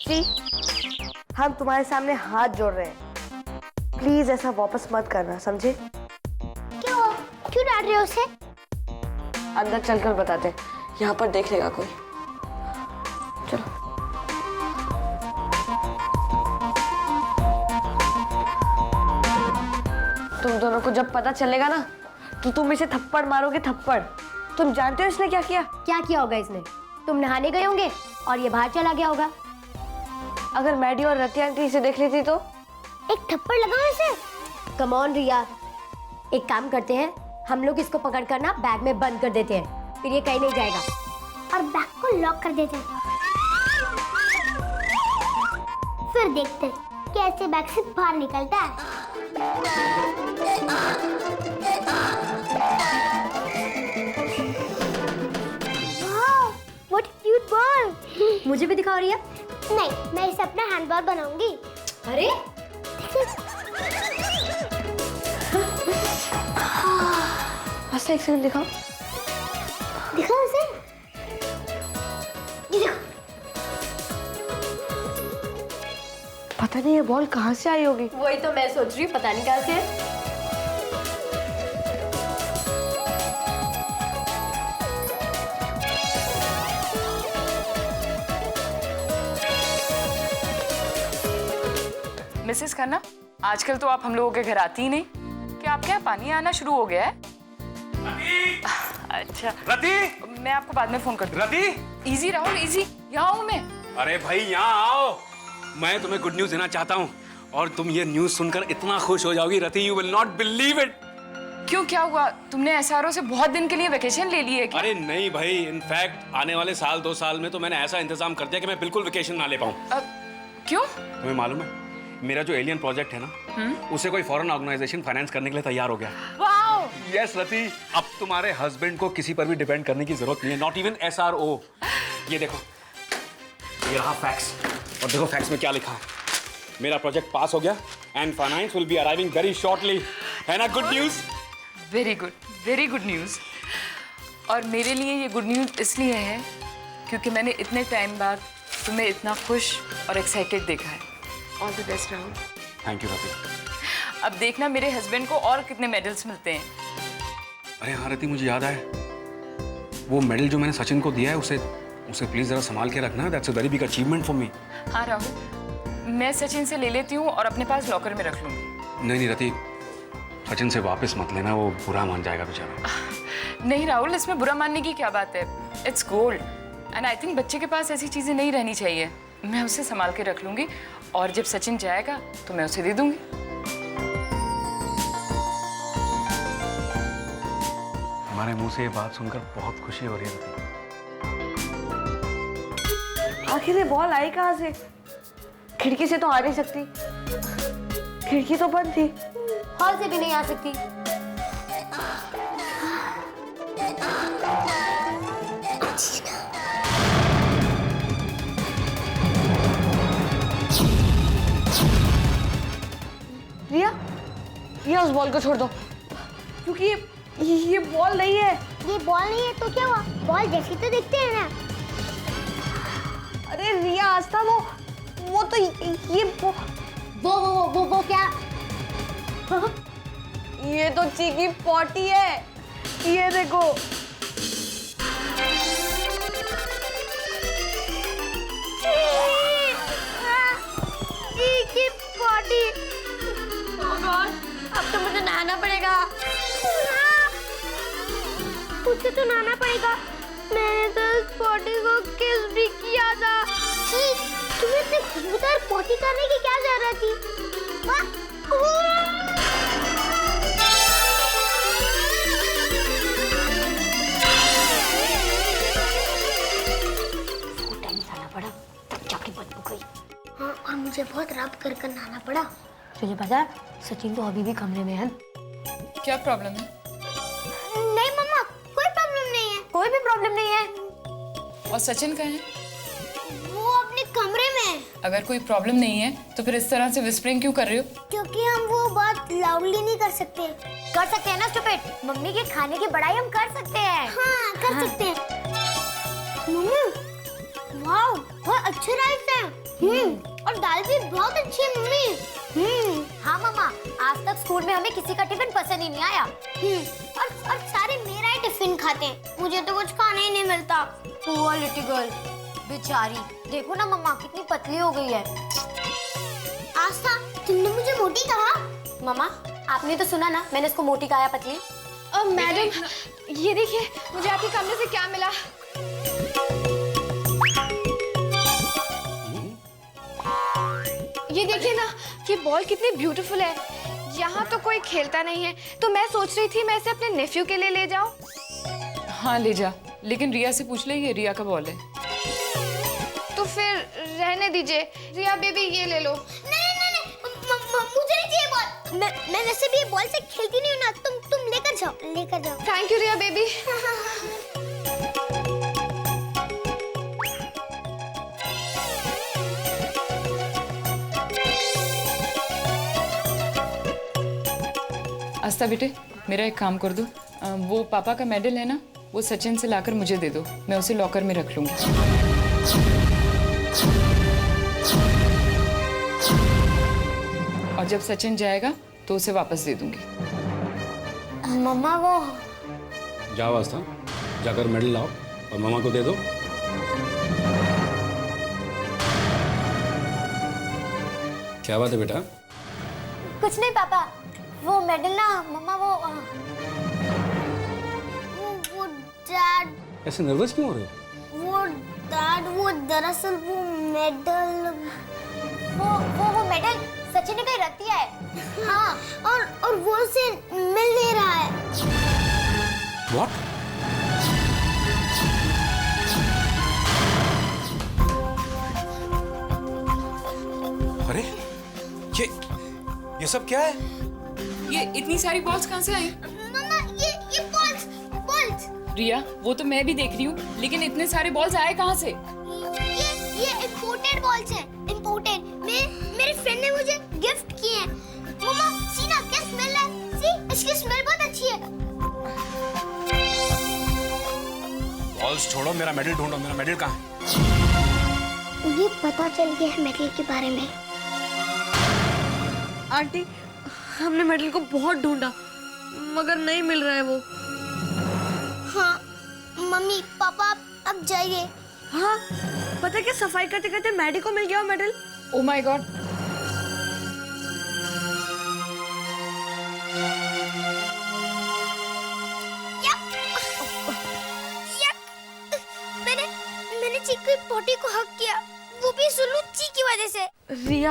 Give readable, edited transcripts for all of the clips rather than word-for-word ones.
सी, हम तुम्हारे सामने हाथ जोड़ रहे हैं, प्लीज ऐसा वापस मत करना, समझे? क्यों क्यों डांट रहे हो उसे? अंदर चलकर बताते, यहाँ पर देख लेगा कोई। चलो। तुम दोनों को जब पता चलेगा ना तो तुम इसे थप्पड़ मारोगे, थप्पड़। तुम जानते हो इसने क्या किया? क्या किया होगा इसने? तुम नहाने गए होंगे और ये बाहर चला गया होगा। अगर मैडी और रति आंटी इसे देख लेती तो? एक थप्पड़ लगाओ इसे। कम ऑन रिया, एक काम करते हैं, हम लोग इसको पकड़ कर ना बैग में बंद कर देते हैं, फिर ये कहीं नहीं जाएगा। और बैग को लॉक कर देते हैं, फिर देखते हैं कैसे बैग से बाहर निकलता है। वाह, व्हाट क्यूट बॉल। मुझे भी दिखाओ रिया। नहीं, मैं इसे अपना हैंडबॉल बनाऊंगी। अरे बस एक सेकंड दिखाओ। दिखाओ इसे। ये देखो। पता नहीं ये बॉल कहाँ से आई होगी। वही तो मैं सोच रही हूँ, पता नहीं कहाँ से है। मिसेस खन्ना, आजकल तो आप हम लोगों के घर आती ही नहीं। क्या आपके यहाँ पानी आना शुरू हो गया है? अच्छा रति, मैं आपको बाद में फोन कर दूँ। रति, इजी राहुल, इजी। यहाँ हूँ मैं। अरे भाई यहाँ आओ, मैं तुम्हें गुड न्यूज देना चाहता हूँ और तुम ये न्यूज सुनकर इतना खुश हो जाओगी Rati, you will not believe it. क्यों, क्या हुआ? तुमने एसआरओ से बहुत दिन के लिए वेकेशन ले ली है क्या? अरे नहीं भाई, इनफैक्ट आने वाले साल 2 साल में तो मैंने ऐसा इंतजाम कर दिया कि मैं बिल्कुल वेकेशन ना ले पाऊँ। क्यों? तुम्हें मालूम है, मेरा जो एलियन प्रोजेक्ट है ना, उसे कोई फॉरेन ऑर्गेनाइजेशन फाइनेंस करने के लिए तैयार हो गया। वाओ! यस रति, अब तुम्हारे हस्बैंड को किसी पर भी डिपेंड करने की जरूरत नहीं है, नॉट इवन एसआरओ। ये देखो, ये रहा फैक्स, और देखो फैक्स में क्या लिखा है। मेरा प्रोजेक्ट पास हो गया and finance will be arriving very shortly. है ना good news? Very good news. और मेरे लिए ये गुड न्यूज इसलिए है क्योंकि मैंने इतने टाइम बाद तुम्हें इतना खुश और एक्साइटेड देखा है। All the best Rahul. Thank you Rati. अब देखना मेरे हस्बैंड को और कितने मेडल्स मिलते हैं। अरे हाँ रति, मुझे याद आया, वो मेडल जो मैंने सचिन को दिया है उसे प्लीज जरा संभाल के रखना। That's a very big achievement for me. हाँ राहुल, मैं सचिन से ले लेती हूँ और अपने पास लॉकर में रख लूँगी। नहीं रति, सचिन से वापस मत लेना, वो बुरा मान जाएगा बेचारा। नहीं राहुल, इसमें बुरा मानने की क्या बात है? It's gold and I think बच्चे के पास ऐसी चीज़ें नहीं रहनी चाहिए। मैं उसे संभाल के रख लूँगी और जब सचिन जाएगा तो मैं उसे दे दूँगी। हमारे मुंह से ये बात सुनकर बहुत खुशी हो रही है रति। आखिर ये बॉल आई कहाँ से? खिड़की से तो आ नहीं सकती, खिड़की तो बंद थी। हॉल से भी नहीं आ सकती। रिया उस बॉल को छोड़ दो, क्योंकि ये बॉल नहीं है। ये बॉल नहीं है तो क्या हुआ? बॉल जैसी तो दिखते हैं ना। अरे रिया, आस्था, वो तो ये वो क्या? ये तो चीकी पॉटी है, ये देखो। Cheeky potty. ओह गॉड, अब तो मुझे नहाना पड़ेगा। मुझे तो नहाना पड़ेगा। मैंने तो इस पॉटी को किस भी किया था। तुम्हें इतनी खुशबूदार पॉटी करने की क्या जरूरत थी? हाँ, और मुझे बहुत रब कर नहाना पड़ा। तुझे पता है, सचिन तो अभी भी कमरे में है। क्या प्रॉब्लम है? नहीं मम्मा, कोई प्रॉब्लम नहीं है। कोई भी प्रॉब्लम नहीं है। और सचिन कहाँ है? वो अपने कमरे में है। अगर कोई प्रॉब्लम नहीं है तो फिर इस तरह से विस्परिंग क्यों कर रही हो? क्योंकि हम वो बात लाउडली नहीं कर सकते। कर सकते हैं ना स्टूपिड? मम्मी के खाने की बड़ाई हम कर सकते हैं। हाँ, कर सकते हैं। मम्मी, वाओ, बहुत अच्छे राइस हैं। और दाल भी बहुत अच्छी है मम्मी। हाँ मम्मा, आज तक स्कूल में हमें किसी का टिफिन पसंद ही नहीं आया। और सारे मेरा ही टिफिन खाते हैं, मुझे तो कुछ खाने ही नहीं मिलता। पुअर लिटिल गर्ल, बेचारी। देखो ना मम्मा कितनी पतली हो गई है। आस्था, तुमने मुझे मोटी कहा? मम्मा आपने तो सुना ना, मैंने इसको मोटी कहा या पतली? मैडम, ये देखिए मुझे आपके कमरे से क्या मिला। ये देखिए ना, ये बॉल कितनी ब्यूटीफुल है। यहाँ तो कोई खेलता नहीं है, तो मैं सोच रही थी मैं इसे अपने नेफ्यू के लिए ले जाऊं। हाँ ले जा, लेकिन रिया से पूछ ले, ये रिया का बॉल है। तो फिर रहने दीजिए। रिया बेबी, ये ले लो। नहीं, मुझे नहीं चाहिए बॉल। मैं वैसे भी ये बॉल से खेलती नहीं हूँ ना। तुम लेकर जाओ। Thank you Riya baby. Aastha बेटे, मेरा एक काम कर दो, वो पापा का मेडल है ना, वो सचिन से लाकर मुझे दे दो, मैं उसे लॉकर में रख लूंगी। और जब सचिन जाएगा तो उसे वापस दे दूंगी। मम्मा वो जाओ आस्था, जाकर मेडल लाओ और मामा को दे दो। क्या बात है बेटा? कुछ नहीं पापा, वो मेडल ना मम्मा वो डैड, ऐसे नर्वस क्यों हो रहे हो? वो दरअसल वो मेडल सचिन ने कहीं रख दिया है। हाँ, और वो उसे मिल नहीं रहा है। What? अरे ये सब क्या है? ये इतनी सारी बॉल्स कहाँ से आई? मम्मा, ये बॉल्स। रिया, वो तो मैं भी देख रही हूँ, लेकिन इतने सारे बॉल्स आए कहाँ से? ये इंपोर्टेड बॉल्स हैं, इंपोर्टेड। मेरे फ्रेंड ने मुझे गिफ्ट किए हैं। मम्मा, सी ना, क्या स्मेल है? सी, इसकी स्मेल बहुत अच्छी है। बॉल्स छोड़ो, मेरा मेडल ढूंढो। मेरा मेडल कहाँ है? उन्हें पता चल गया है मेडल के बारे में। आंटी, हमने मेडल को बहुत ढूंढा मगर नहीं मिल रहा है वो। हाँ, मम्मी पापा अब जाइए। हाँ, पता है क्या, सफाई करते करते मैडी को मिल गया वो मेडल। Oh my God. मैंने चीकू की पोटी को हक किया, वो भी सुल्लू ची की वजह से। रिया,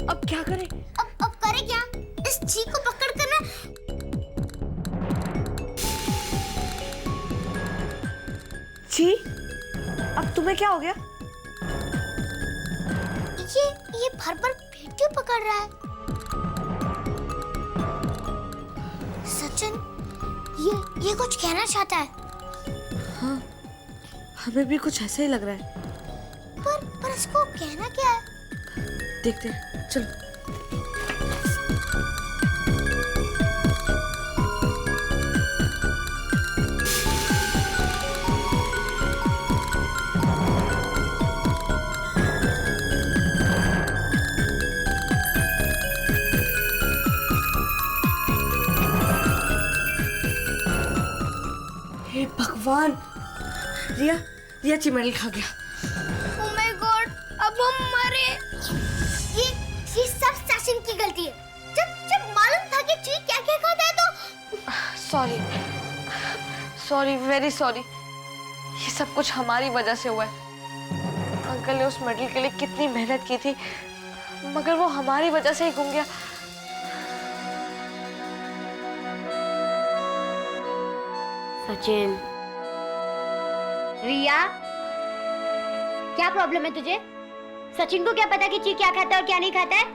अब क्या करें? अब करे क्या? इस ची को पकड़ कर ना जी, अब तुम्हें क्या हो गया? ये भर पेट क्यों पकड़ रहा है? सचिन, ये कुछ कहना चाहता है। हाँ, हमें भी कुछ ऐसा ही लग रहा है। पर इसको कहना क्या है? देखते हैं, चलो। हे भगवान, रिया चिमड़ी खा गया। Oh my God, अब हम मरे। ये सब सचिन की गलती है। जब मालूम था कि चीज क्या क्या खाता है तो सॉरी, वेरी सॉरी। ये सब कुछ हमारी वजह से हुआ है। अंकल ने उस मेडल के लिए कितनी मेहनत की थी, मगर वो हमारी वजह से ही गुम गया। सचिन, रिया, क्या प्रॉब्लम है तुझे? सचिन को क्या पता कि ची क्या खाता है और क्या नहीं खाता है?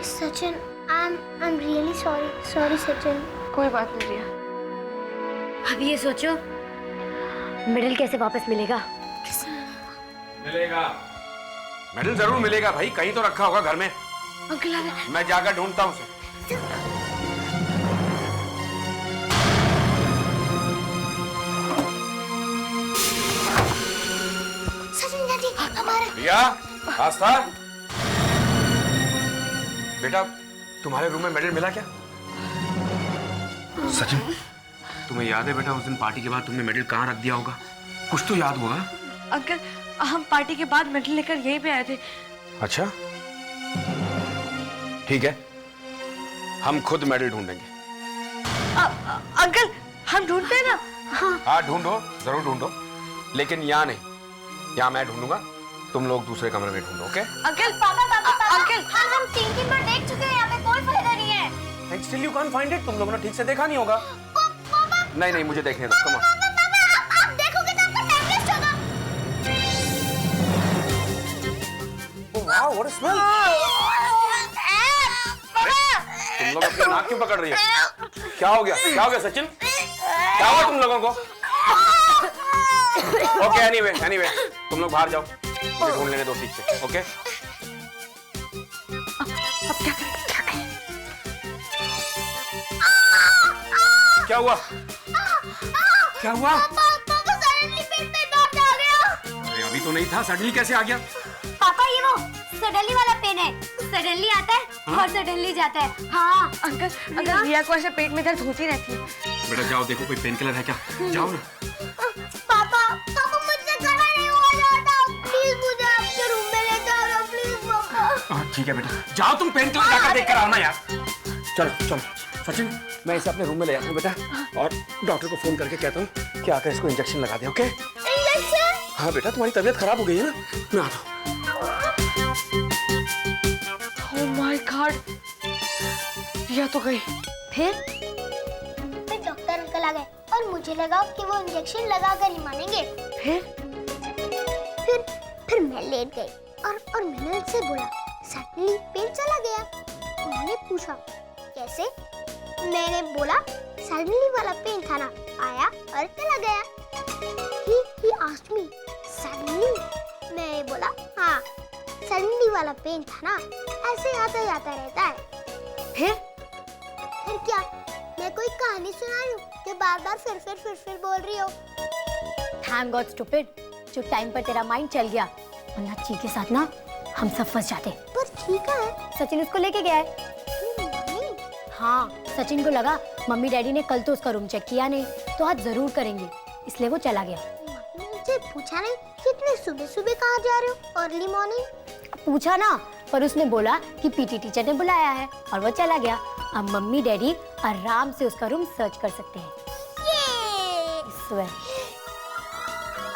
Sachin, I'm really sorry Sachin. कोई बात नहीं रिया। अब ये सोचो, मेडल कैसे वापस मिलेगा? मिलेगा, मेडल जरूर मिलेगा भाई, कहीं तो रखा होगा घर में। अंकल आ रहे। मैं जाकर ढूंढता हूँ उसे। रिया, आस्था, बेटा तुम्हारे रूम में मेडल मिला क्या? सचिन, तुम्हें याद है बेटा उस दिन पार्टी के बाद तुमने मेडल कहाँ रख दिया होगा? कुछ तो याद होगा। अंकल हम पार्टी के बाद मेडल लेकर यहीं पे आए थे। अच्छा ठीक है, हम खुद मेडल ढूंढेंगे। अंकल हम ढूंढते हैं ना। हाँ ढूंढो, जरूर ढूंढो, लेकिन यहाँ नहीं, यहाँ मैं ढूंढूंगा, तुम लोग दूसरे कमरे में ढूंढो। ओके अंकल पापा अंकल हम 3 बार देख चुके हैं, यहाँ पे कोई फायदा नहीं है। Still you can't find it. तुम लोगों ने ठीक से देखा नहीं होगा। नहीं नहीं, मुझे देखने दो। Come on. आप देखोगे तो आपका टाइम वेस्ट होगा। Wow what a smell. तुम लोग अपनी नाक क्यों पकड़ रही है? क्या हो गया? क्या हो गया सचिन? क्या हुआ तुम लोगों को? ओके एनीवे तुम लोग बाहर जाओ, मुझे ढूंढ लेने दो ठीक से। ओके अब क्या करें? क्या हुआ? क्या हुआ? पापा सडनली पेट में दर्द आ गया। अरे अभी तो नहीं था, सडनली कैसे आ गया? पापा ये वो सडनली वाला पेन है, सडनली आता है और सडनली जाता है। हाँ अंकल रिया को ऐसे पेट में दर्द होती रहती है। बेटा जाओ देखो कोई पेन किलर है क्या, जाओ ना। पापा मुझसे खड़ा नहीं हुआ जाता, प्लीज मुझे आपके रूम में ले जाओ ना, प्लीज पापा। ठीक है बेटा, जाओ तुम पेन किलर जाकर देख कर आओ ना यार। चलो सचिन, मैं इसे अपने रूम में ले जाता हूँ बेटा, और डॉक्टर को फोन करके कहता हूँ कि आकर इसको इंजेक्शन लगा दे। ओके? इंजेक्शन? हाँ बेटा, तुम्हारी तबीयत खराब हो गई है ना, मैं आता हूँ। ओह माय गॉड, रिया तो गई। फिर डॉक्टर अंकल आ गए और मुझे लगा कि वो इंजेक्शन लगा कर ही मानेंगे। फिर मैं लेट गई और मैंने उनसे बोला, सडनली पेन चला गया। उन्होंने पूछा कैसे? मैंने बोला सडनली वाला पेन था ना, आया और चला गया। He asked me, suddenly? मैं बोला हाँ, सडनली वाला पेन था ना, ऐसे आता जाता रहता है। फिर क्या? मैं कोई कहानी सुना रही हूँ कि बार-बार फिर बोल रही हो? थैंक गॉड स्टूपिड, जो टाइम पर तेरा माइंड चल गया, वरना ची के साथ ना हम सब फंस जाते। पर ठीक है। सचिन उसको लेके गया है। हाँ, सचिन को लगा मम्मी डैडी ने कल तो उसका रूम चेक किया नहीं, तो आज जरूर करेंगे, इसलिए वो चला गया। मम्मी ने मुझे पूछा नहीं कि इतने सुबह कहाँ जा रहे हो, अर्ली मॉर्निंग? पूछा ना, पर उसने बोला कि पीटी टीचर ने बुलाया है और वो चला गया। अब मम्मी डैडी आराम से उसका रूम सर्च कर सकते हैं।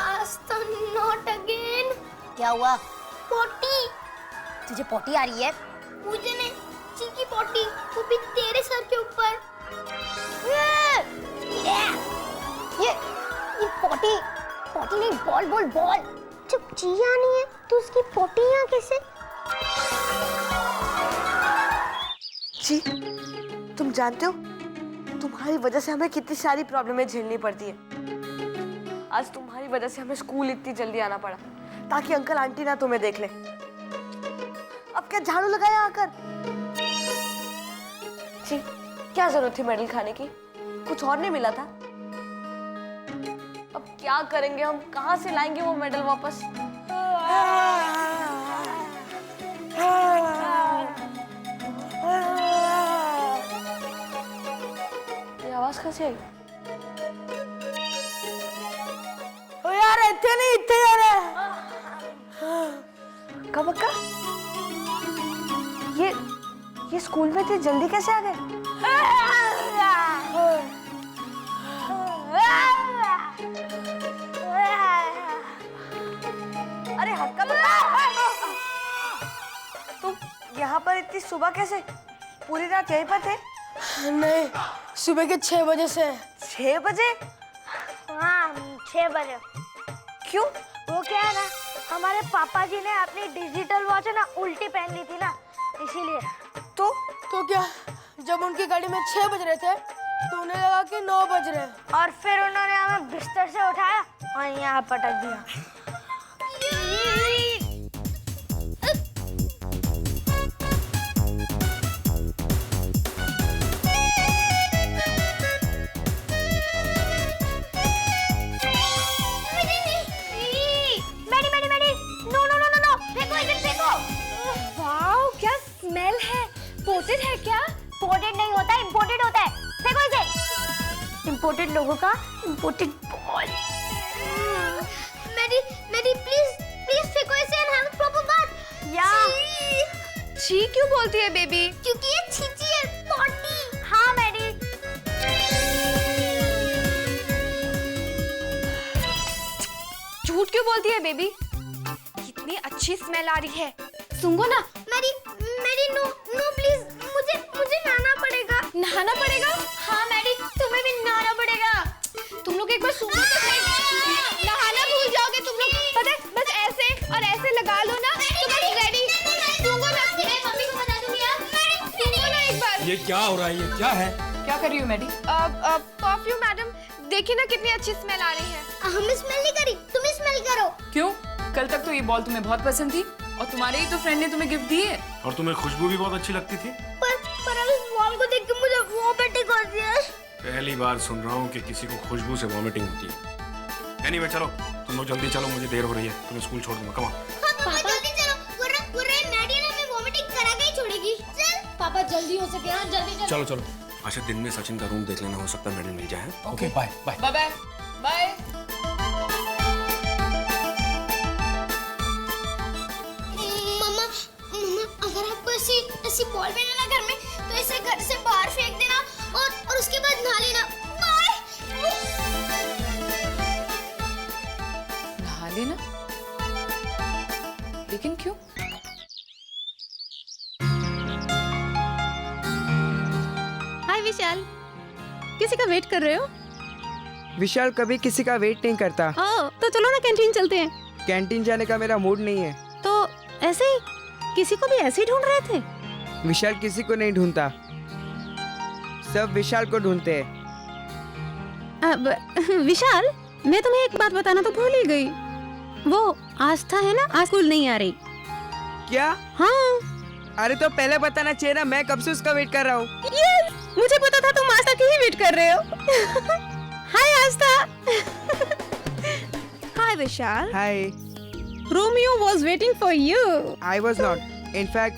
आज तो नॉट अगेन। क्या हुआ? पोटी। तुझे पोटी आ रही है? मुझे नहीं, चीकी पोटी, वो भी तेरे सर के ऊपर। ये पोटी नहीं, बॉल। जब जिया नहीं है तो उसकी पोटी यहाँ कैसे? जी तुम जानते हो तुम्हारी वजह से हमें कितनी सारी प्रॉब्लमें झेलनी पड़ती है। आज तुम्हारी वजह से हमें स्कूल इतनी जल्दी आना पड़ा ताकि अंकल आंटी ना तुम्हें देख ले। अब क्या झाड़ू लगाया आकर? जी क्या जरूरत थी मेडल खाने की? कुछ और नहीं मिला था? अब क्या करेंगे हम? कहाँ से लाएंगे वो मेडल वापस? ये आवाज कहाँ से आई? ओ यार इतने नहीं, इतने यार कब का? ये स्कूल में थे, जल्दी कैसे आ गए? अरे हक्का बक्का, तुम यहाँ पर इतनी सुबह कैसे? पूरी रात यहीं पर थे? नहीं, सुबह के 6 बजे से। 6 बजे? हाँ 6 बजे। क्यों? वो क्या है ना, हमारे पापा जी ने अपनी डिजिटल वॉच ना उल्टी पहन ली थी ना, इसीलिए। तो क्या जब उनकी गाड़ी में 6 बज रहे थे तो उन्हें लगा कि 9 बज रहे। और फिर उन्होंने हमें बिस्तर से उठाया और यहाँ पटक दिया। स्मेल है। पोटेड है क्या? इम्पोर्टेड नहीं होता, इम्पोर्टेड होता है। फेंको इसे। इम्पोर्टेड लोगों का इम्पोर्टेड बॉल। मेरी प्लीज फेंको इसे एंड हैव अ प्रॉपर बात। या छी क्यों बोलती है बेबी? क्योंकि ये छींची है, पॉटी। हाँ मैडी। झूठ क्यों बोलती है बेबी? कितनी अच्छी स्मेल आ रही है। सुंगो ना। मेरी नो प्लीज, मुझे नहाना पड़ेगा। नहाना पड़ेगा? हाँ मैडी, तुम्हें भी नहाना पड़ेगा। तुम लोग एक बार सुनो तो सही। नहाना भूल जाओगे तुम लोग। पता है, बस ऐसे और ऐसे लगा लो ना तो बस रेडी। सुंगो ना। मम्मी को बता दूंगी यार। सुंगो ना एक बार। ये क्या हो रहा है? ये क्या है? क्या कर रही हो मैडी? परफ्यूम मैडम, देखिए ना कितनी अच्छी स्मेल आ रही है। हम स्मेल नहीं करी, तुम स्मेल करो। क्यों? कल तक तो ये बॉल तुम्हें बहुत पसंद थी और तुम्हारे ही तो फ्रेंड ने तुम्हें गिफ्ट दी है। और तुम्हें खुशबू भी बहुत अच्छी लगती थी। पर अब इस बॉल को देख के मुझे वॉमिटिंग होती है। पहली बार सुन रहा हूँ कि किसी को खुशबू से वॉमिटिंग होती है। एनीवे चलो, तुम लोग जल्दी चलो, मुझे देर हो रही है। तुम्हें स्कूल छोड़ दूंगा। Come on. हाँ पापा जल्दी चलो, वरना मैडी ने हमें वॉमिटिंग करा के ही छोड़ेगी। चल पापा जल्दी हो सके, हाँ जल्दी चलो चलो। अच्छा, दिन में सचिन का रूम देख लेना, हो सकता है मैडम मिल जाए। Okay, bye bye. Bye bye bye. मम्मा अगर आपको ऐसी बॉल मिले ना घर में तो इसे घर से बाहर फेंक देना और उसके बाद नहा लेना। बाय। नहा लेना? लेकिन क्यों? हाय विशाल, किसी का वेट कर रहे हो? विशाल कभी किसी का वेट नहीं करता। ओह, तो चलो ना कैंटीन चलते हैं। कैंटीन जाने का मेरा मूड नहीं है। तो ऐसे ही किसी को भी ऐसे ही ढूंढ रहे थे? विशाल किसी को नहीं ढूंढता, सब विशाल को ढूंढते हैं। अब विशाल, मैं तुम्हें एक बात बताना तो भूल ही गई। वो आस्था है ना, आज स्कूल नहीं आ रही। क्या? हाँ। अरे तो पहले बताना चाहिए ना, मैं कब से उसका वेट कर रहा हूँ। यस, मुझे पता था तुम आस्था की ही वेट कर रहे हो। हाय आस्था। हाय विशाल। हाय। Romeo was waiting for you. I was not. In fact,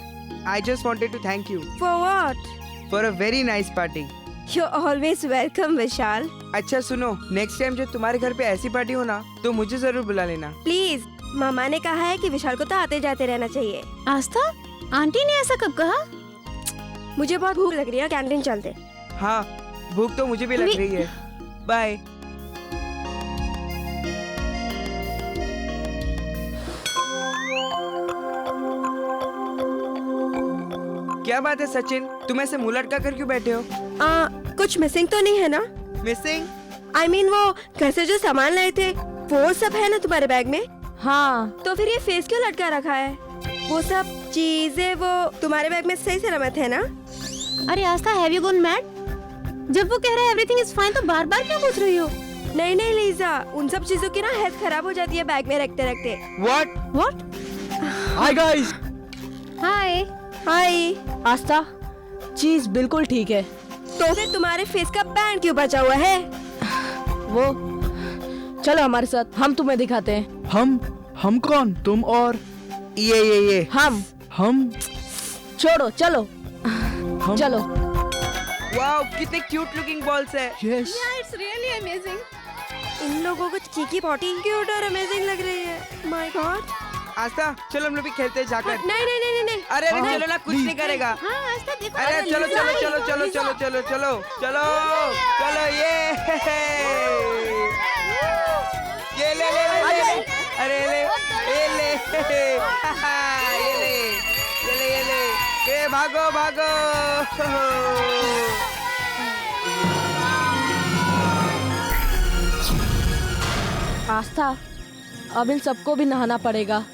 I just wanted to thank you For what? for a very nice party. You're always welcome, विशाल। अच्छा सुनो, नेक्स्ट टाइम जो तुम्हारे घर पे ऐसी पार्टी हो ना, तो मुझे जरूर बुला लेना। प्लीज, मामा ने कहा है कि विशाल को तो आते जाते रहना चाहिए। आस्था, आंटी ने ऐसा कब कहा? मुझे बहुत भूख लग रही है, कैंटीन चलते। हाँ, भूख तो मुझे भी लग रही है। बाय। क्या बात है सचिन, तुम ऐसे मुंह लटका कर क्यों बैठे हो? कुछ मिसिंग तो नहीं है ना? मिसिंग? I mean, वो घर से जो सामान लाए थे वो सब है ना तुम्हारे बैग में? हाँ। तो फिर ये फेस क्यों लटका रखा है? वो सब चीजें वो तुम्हारे बैग में सही सलामत है ना? अरे आस्था, हैव यू गॉन मैड? जब वो कह रहा है एवरीथिंग इज फाइन तो बार बार क्यों पूछ रही हो? नहीं लीजा, उन सब चीजों की ना हेल्थ खराब हो जाती है बैग में रखते रखते। What? Hi guys. हाय आस्था, चीज बिल्कुल ठीक है। तो फिर तुम्हारे फेस का बैंड क्यों बचा हुआ है? वो चलो हमारे साथ, हम तुम्हें दिखाते हैं। हम कौन? तुम और ये हम छोड़ो, चलो चलो। वाओ, कितने क्यूट लुकिंग बॉल्स है। यस। It's really amazing. इन लोगों को चीकी पॉटी क्यूट और अमेजिंग लग रही है। My God. आस्था, चलो हम लोग भी खेलते हैं जाकर। नहीं। अरे चलो ना, कुछ नहीं करेगा। हाँ आस्था देखो। अरे चलो ये ले। अरे ले ये भागो। आस्था, अब इन सबको भी नहाना पड़ेगा।